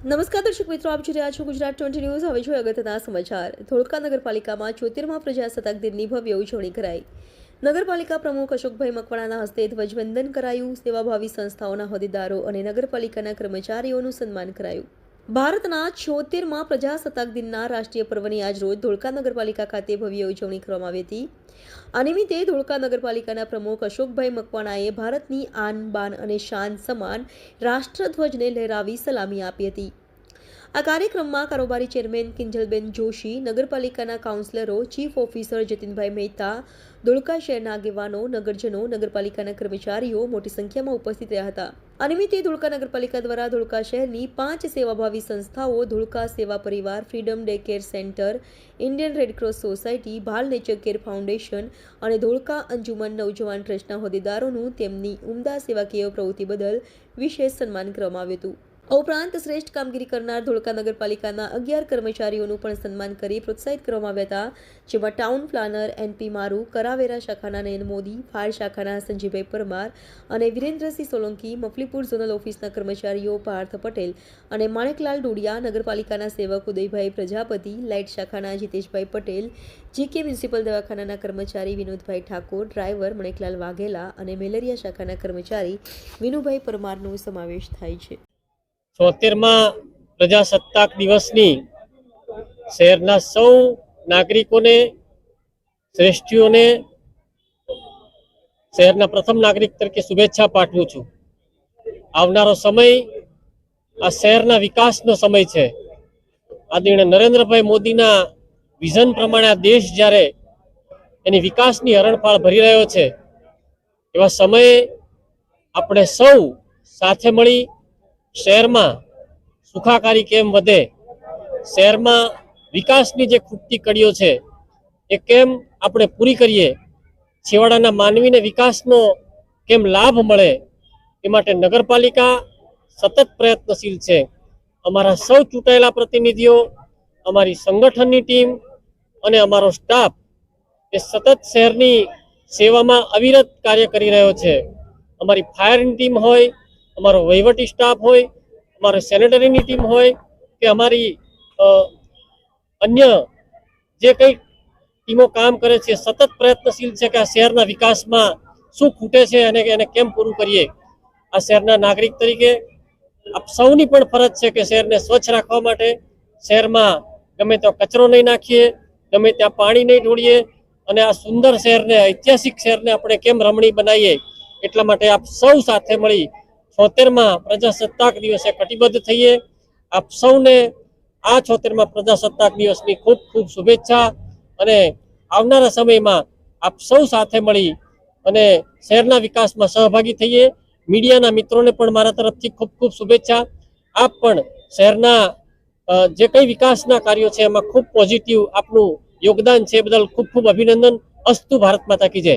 નમસ્કાર દર્શક મિત્રો, આપ જોઈ રહ્યા છો ગુજરાત 20 ન્યૂઝ। હવે જોઈએ અગત્યના સમાચાર। ધોળકા નગરપાલિકામાં 74મા પ્રજાસત્તાક દિનની ભવ્ય ઉજવણી કરાઈ। નગરપાલિકા પ્રમુખ અશોકભાઈ મકવાણાના હસ્તે ધ્વજવંદન કરાયું। સેવાભાવી સંસ્થાઓના હોદ્દેદારો અને નગરપાલિકાના કર્મચારીઓનું સન્માન કરાયું। ભારતના 74મા પ્રજાસત્તાક દિનના રાષ્ટ્રીય પર્વની આજરોજ ધોળકા નગરપાલિકા ખાતે ભવ્ય ઉજવણી કરવામાં આવી હતી। આ નિમિત્તે ધોળકા નગરપાલિકાના પ્રમુખ અશોકભાઈ મકવાણાએ ભારતની આન બાન અને શાન સમાન રાષ્ટ્રધ્વજને લહેરાવી સલામી આપી હતી। આ કાર્યક્રમમાં કારોબારી ચેરમેન કિંજલબેન જોશી, નગરપાલિકાના કાઉન્સિલરો, ચીફ ઓફિસર જતીનભાઈ મહેતા, ધોળકા શહેરના આગેવાનો, નગરજનો, નગરપાલિકાના કર્મચારીઓ મોટી સંખ્યામાં ઉપસ્થિત રહ્યા હતા। આ નિમિત્તે ધોળકા નગરપાલિકા દ્વારા ધોળકા શહેરની 5 સેવાભાવી સંસ્થાઓ Dholka Seva Parivar, freedom day care centre, Indian Red Cross society, Bhal nature care foundation અને ધોળકા અંજુમન નવજવાન ટ્રસ્ટના હોદ્દેદારોનું તેમની ઉમદા સેવાકીય પ્રવૃત્તિ બદલ વિશેષ સન્માન કરવામાં આવ્યું હતું। આ ઉપરાંત શ્રેષ્ઠ કામગીરી કરનાર ધોળકા નગરપાલિકાના 11 કર્મચારીઓનું પણ સન્માન કરી પ્રોત્સાહિત કરવામાં આવ્યા હતા, જેમાં ટાઉન પ્લાનર એનપી મારુ, કરાવેરા શાખાના નયન મોદી, ફાયર શાખાના સંજીભાઈ પરમાર અને વિરેન્દ્રસિંહ સોલંકી, મફલીપુર ઝોનલ ઓફિસના કર્મચારીઓ પાર્થ પટેલ અને માણેકલાલ ડોડિયા, નગરપાલિકાના સેવક ઉદયભાઈ પ્રજાપતિ, લાઇટ શાખાના જીતેશભાઈ પટેલ, જીકે મ્યુનિસિપલ દવાખાનાના કર્મચારી વિનોદભાઈ ઠાકોર, ડ્રાઈવર મણેકલાલ વાઘેલા અને મેલેરિયા શાખાના કર્મચારી વિનુભાઈ પરમારનો સમાવેશ થાય છે। 74મા પ્રજાસત્તાક દિવસની શહેરના સૌ નાગરિકોને, શ્રેષ્ઠીઓને શહેરના પ્રથમ નાગરિક તરીકે શુભેચ્છા પાઠવું છું। આવનારો સમય આ શહેરના વિકાસનો સમય છે। આદરણીય નરેન્દ્રભાઈ મોદીના વિઝન પ્રમાણે આ દેશ જ્યારે એની વિકાસની હરણફાળ ભરી રહ્યો છે, એવા સમયે આપણે સૌ સાથે મળી શહેરમાં સુખાકારી કેમ વધે, શહેરમાં વિકાસની જે ખૂટતી કડીઓ છે એ કેમ આપણે પૂરી કરીએ, છેવાડાના માનવીને વિકાસનો કેમ લાભ મળે, એ માટે નગરપાલિકા સતત પ્રયત્નશીલ છે। અમારા સૌ ચૂંટાયેલા પ્રતિનિધિઓ, અમારી સંગઠનની ટીમ અને અમારો સ્ટાફ એ સતત શહેરની સેવામાં અવિરત કાર્ય કરી રહ્યો છે। અમારી ફાયરની ટીમ હોય, અમારો વહીવટી સ્ટાફ હોય, અમારી સેનેટરીની ટીમ હોય કે અમારી અન્ય જે કંઈ ટીમો કામ કરે છે, સતત પ્રયત્નશીલ છે કે આ શહેરના વિકાસમાં શું ખૂટે છે અને એને કેમ પૂરું કરીએ। આ શહેરના નાગરિક તરીકે આપ સૌની પણ ફરજ છે કે શહેરને સ્વચ્છ રાખવા માટે, શહેરમાં ગમે ત્યાં કચરો નહીં નાખીએ, ગમે ત્યાં પાણી નહીં ઢોળીએ અને આ સુંદર શહેરને, ઐતિહાસિક શહેરને આપણે કેમ રમણીય બનાવીએ। એટલા માટે આપ સૌ સાથે મળી 74મા પ્રજાસત્તાક દિવસે કટિબદ્ધ થઈએ। આપ સૌને આ 74મા પ્રજાસત્તાક દિવસની ખૂબ ખૂબ શુભેચ્છા અને આવનારા સમયમાં આપ સૌ સાથે મળી અને શહેરના વિકાસમાં સહભાગી થઈએ। મીડિયાના મિત્રોને પણ મારા તરફથી ખૂબ ખૂબ શુભેચ્છા। આપ પણ શહેરના જે કંઈ વિકાસના કાર્યો છે એમાં ખૂબ પોઝિટિવ આપનું યોગદાન છે, બદલ ખૂબ ખૂબ અભિનંદન। અસ્તુ ભારત માતા કી જય।